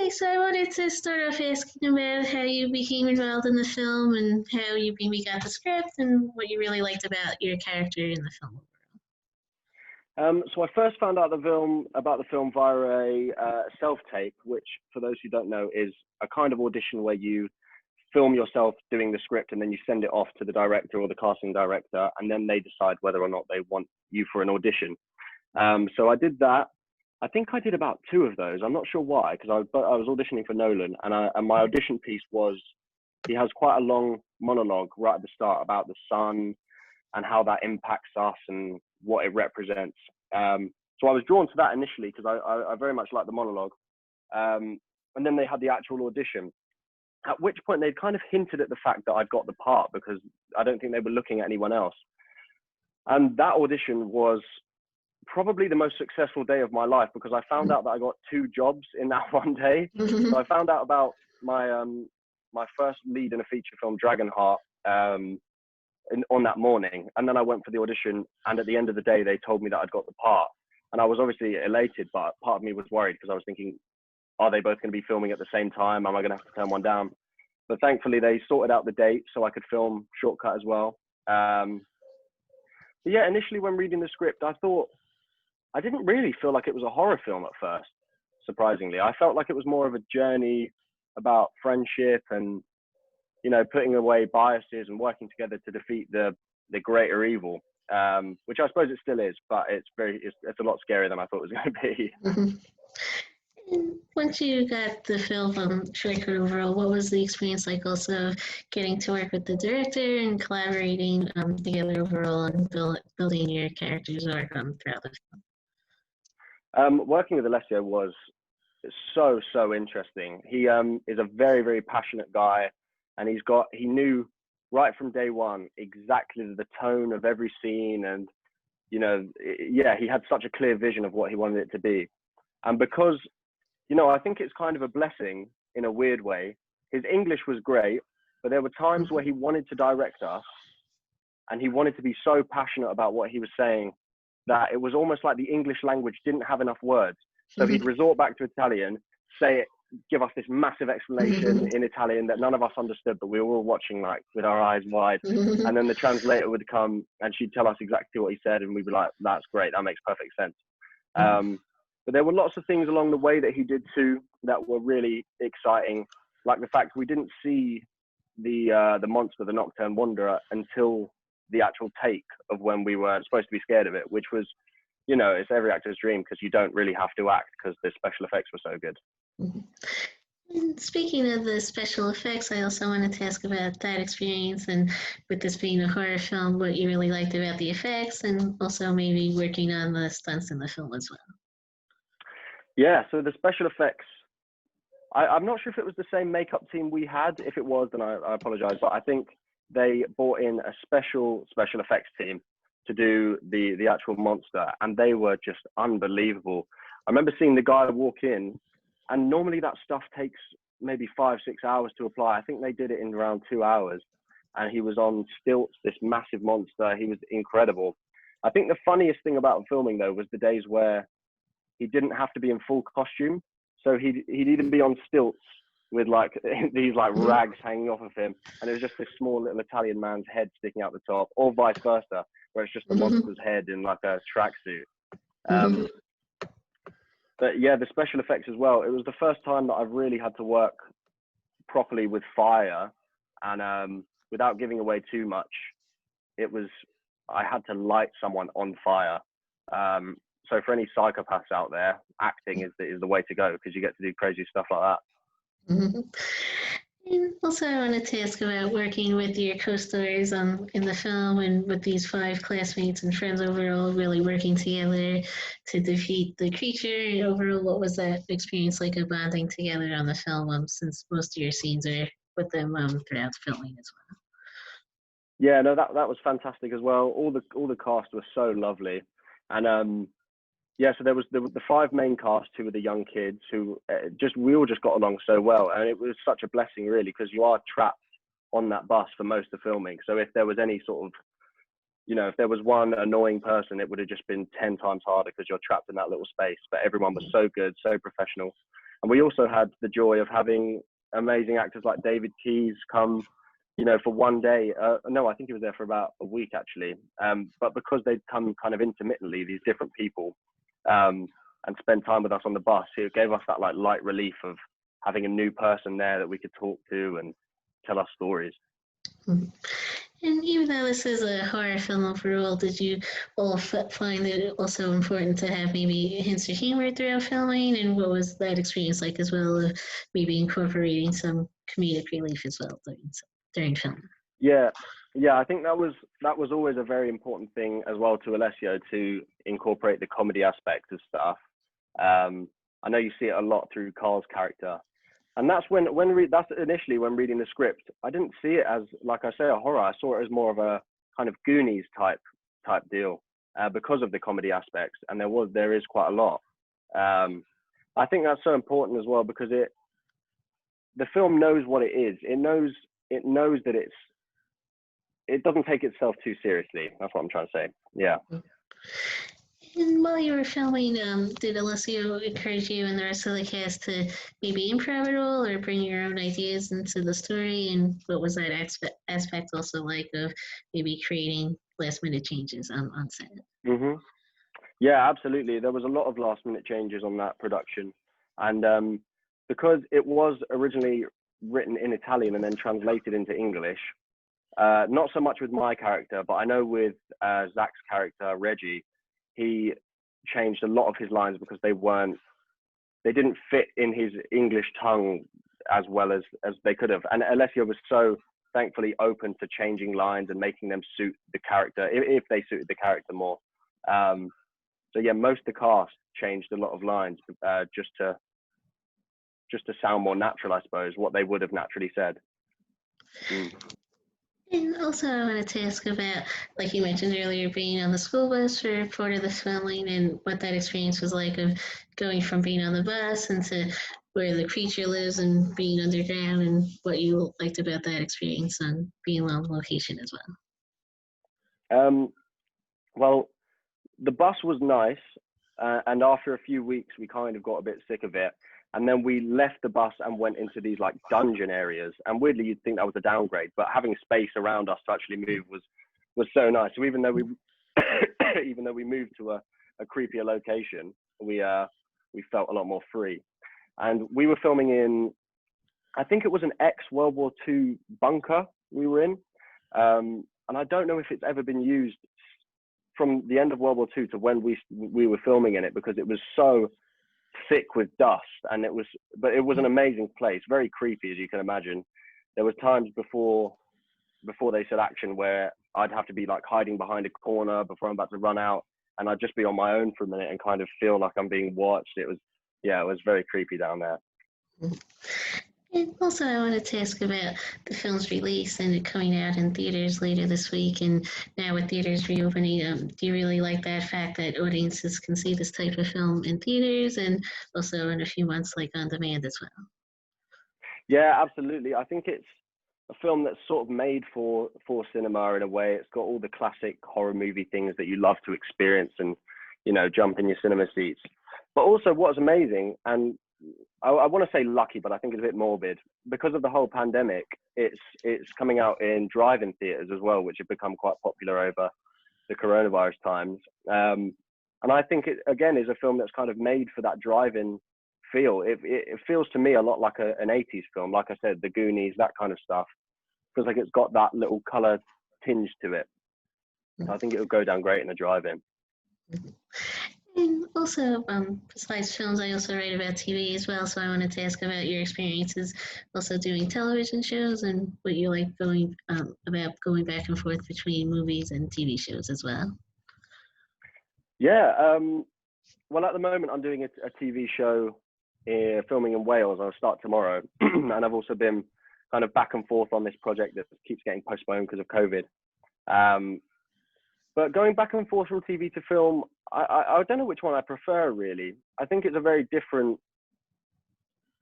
Okay, so I wanted to start off asking about how you became involved in the film and how you maybe got the script and what you really liked about your character in the film. So I first found out about the film via a self-tape, which, for those who don't know, is a kind of audition where you film yourself doing the script and then you send it off to the director or the casting director, and then they decide whether or not they want you for an audition. So I did that. I think I did about 2 of those. I'm not sure why, because I was auditioning for Nolan, and my audition piece was, he has quite a long monologue right at the start about the sun and how that impacts us and what it represents. So I was drawn to that initially because I very much liked the monologue. And then they had the actual audition, at which point they'd kind of hinted at the fact that I'd got the part, because I don't think they were looking at anyone else. And that audition was probably the most successful day of my life, because I found out that I got 2 jobs in that one day. So I found out about my my first lead in a feature film, Dragonheart, on that morning, and then I went for the audition, and at the end of the day they told me that I'd got the part, and I was obviously elated, but part of me was worried because I was thinking, are they both going to be filming at the same time? Am I going to have to turn one down? But thankfully they sorted out the date so I could film Shortcut as well. But yeah, initially when reading the script, I didn't really feel like it was a horror film at first. Surprisingly, I felt like it was more of a journey about friendship and, you know, putting away biases and working together to defeat the greater evil, which I suppose it still is, but it's a lot scarier than I thought it was going to be. And once you got the film Striker overall, what was the experience like also getting to work with the director and collaborating together overall and building your characters arc throughout the film? Working with Alessio was so interesting. He is a very, very passionate guy, and he knew right from day one exactly the tone of every scene, and, you know, yeah, he had such a clear vision of what he wanted it to be. And because, you know, I think it's kind of a blessing in a weird way. His English was great, but there were times where he wanted to direct us and he wanted to be so passionate about what he was saying that it was almost like the English language didn't have enough words. So he'd resort back to Italian, say it, give us this massive explanation in Italian that none of us understood, but we were all watching like with our eyes wide. And then the translator would come and she'd tell us exactly what he said, and we'd be like, that's great, that makes perfect sense. But there were lots of things along the way that he did too that were really exciting, like the fact we didn't see the monster, the Nocturne Wanderer, until the actual take of when we were supposed to be scared of it, which was, you know, it's every actor's dream because you don't really have to act because the special effects were so good. And speaking of the special effects, I also wanted to ask about that experience, and with this being a horror film, what you really liked about the effects, and also maybe working on the stunts in the film as well. Yeah, so the special effects, I'm not sure if it was the same makeup team we had. If it was, then I apologize, but I think they brought in a special effects team to do the actual monster, and they were just unbelievable. I remember seeing the guy walk in, and normally that stuff takes maybe 5-6 hours to apply. I think they did it in around 2 hours, and he was on stilts, this massive monster. He was incredible. I think the funniest thing about filming though was the days where he didn't have to be in full costume. So he'd either be on stilts with like these like rags hanging off of him, and it was just this small little Italian man's head sticking out the top, or vice versa, where it's just the monster's head in like a tracksuit. But yeah, the special effects as well. It was the first time that I've really had to work properly with fire, and without giving away too much, I had to light someone on fire. So for any psychopaths out there, acting is the way to go, because you get to do crazy stuff like that. And also, I wanted to ask about working with your co-stars in the film, and with these 5 classmates and friends overall, really working together to defeat the creature. And overall, what was that experience like of bonding together on the film, since most of your scenes are with them throughout filming as well? Yeah, no, that was fantastic as well. All the cast was so lovely, and yeah, so there was the 5 main cast who were the young kids who we all just got along so well, and it was such a blessing really, because you are trapped on that bus for most of filming. So if there was any sort of, you know, if there was one annoying person, it would have just been 10 times harder because you're trapped in that little space. But everyone was so good, so professional. And we also had the joy of having amazing actors like David Keyes come, you know, for one day. No, I think he was there for about a week actually. But because they'd come kind of intermittently, these different people, and spend time with us on the bus, it gave us that like light relief of having a new person there that we could talk to and tell us stories. Mhm. And even though this is a horror film overall, did you all find it also important to have maybe hints of humor throughout filming? And what was that experience like as well, of maybe incorporating some comedic relief as well during film? Yeah, yeah, I think that was always a very important thing as well to Alessio, to incorporate the comedy aspect of stuff. I know you see it a lot through Carl's character, and that's that's initially when reading the script. I didn't see it as, like I say, a horror. I saw it as more of a kind of Goonies type deal, because of the comedy aspects, and there is quite a lot. I think that's so important as well, because the film knows what it is. It knows that it doesn't take itself too seriously. That's what I'm trying to say. Yeah. And while you were filming, did Alessio encourage you and the rest of the cast to maybe improv at all or bring your own ideas into the story? And what was that aspect also like of maybe creating last minute changes on set? Hmm. Yeah, absolutely. There was a lot of last minute changes on that production, and because it was originally written in Italian and then translated into English, not so much with my character, but I know with Zach's character Reggie, he changed a lot of his lines because they didn't fit in his English tongue as well as they could have. And Alessio was so thankfully open to changing lines and making them suit the character if they suited the character more. So yeah, most of the cast changed a lot of lines, just to sound more natural, I suppose, what they would have naturally said. Mm. And also, I wanted to ask about, like you mentioned earlier, being on the school bus for part of the filming and what that experience was like of going from being on the bus into where the creature lives and being underground, and what you liked about that experience on being on location as well. Well, the bus was nice, and after a few weeks, we kind of got a bit sick of it. And then we left the bus and went into these like dungeon areas. And weirdly, you'd think that was a downgrade, but having space around us to actually move was so nice. So even though we moved to a creepier location, we felt a lot more free. And we were filming in, I think it was an ex-World War II bunker we were in. And I don't know if it's ever been used from the end of World War II to when we were filming in it, because it was so thick with dust, and it was an amazing place, very creepy, as you can imagine. There was times before they said action where I'd have to be like hiding behind a corner before I'm about to run out, and I'd just be on my own for a minute and kind of feel like I'm being watched. It was very creepy down there. And also, I wanted to ask about the film's release and it coming out in theaters later this week. And now with theaters reopening, do you really like that fact that audiences can see this type of film in theaters and also in a few months, like on demand as well? Yeah, absolutely. I think it's a film that's sort of made for cinema in a way. It's got all the classic horror movie things that you love to experience and, you know, jump in your cinema seats. But also what's amazing, and I want to say lucky, but I think it's a bit morbid, because of the whole pandemic, it's coming out in drive-in theaters as well, which have become quite popular over the coronavirus times. And I think it, again, is a film that's kind of made for that drive-in feel. It feels to me a lot like an 80s film. Like I said, the Goonies, that kind of stuff. Feels like it's got that little color tinge to it. I think it would go down great in a drive-in. And also, besides films, I also write about TV as well. So I wanted to ask about your experiences also doing television shows and what you like about going back and forth between movies and TV shows as well. Yeah. Well, at the moment, I'm doing a TV show filming in Wales. I'll start tomorrow. And I've also been kind of back and forth on this project that keeps getting postponed because of COVID. But going back and forth from TV to film, I don't know which one I prefer, really. I think it's a very different,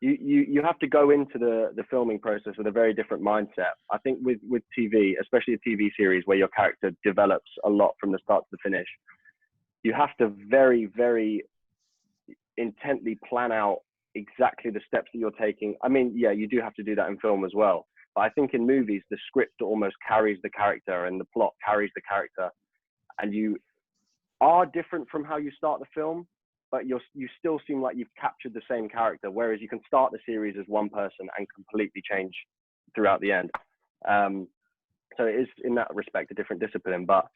you have to go into the filming process with a very different mindset. I think with TV, especially a TV series where your character develops a lot from the start to the finish, you have to very, very intently plan out exactly the steps that you're taking. I mean, yeah, you do have to do that in film as well. But I think in movies, the script almost carries the character and the plot carries the character. And you are different from how you start the film, but you still seem like you've captured the same character. Whereas you can start the series as one person and completely change throughout the end. So it is, in that respect, a different discipline. But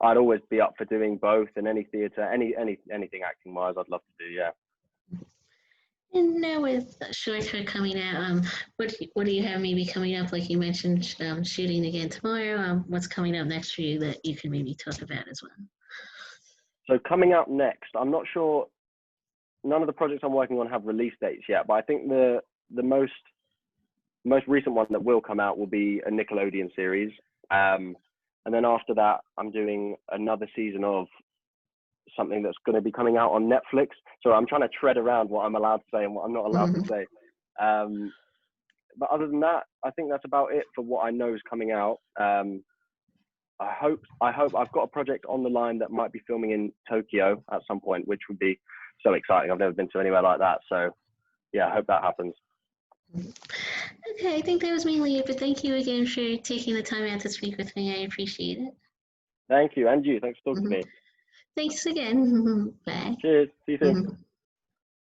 I'd always be up for doing both in any theatre, anything acting wise. I'd love to do, yeah. And now with ShockYa coming out, what do you have maybe coming up? Like you mentioned, shooting again tomorrow. What's coming up next for you that you can maybe talk about as well? So coming up next, I'm not sure. None of the projects I'm working on have release dates yet, but I think the most recent one that will come out will be a Nickelodeon series. And then after that, I'm doing another season of something that's going to be coming out on Netflix. So I'm trying to tread around what I'm allowed to say and what I'm not allowed to say. But other than that, I think that's about it for what I know is coming out. I hope I've got a project on the line that might be filming in Tokyo at some point, which would be so exciting. I've never been to anywhere like that. So yeah, I hope that happens. Okay, I think that was mainly it, but thank you again for taking the time out to speak with me. I appreciate it. Thank you, and you. Thanks for talking to me. Thanks again. Bye. Cheers. See you soon.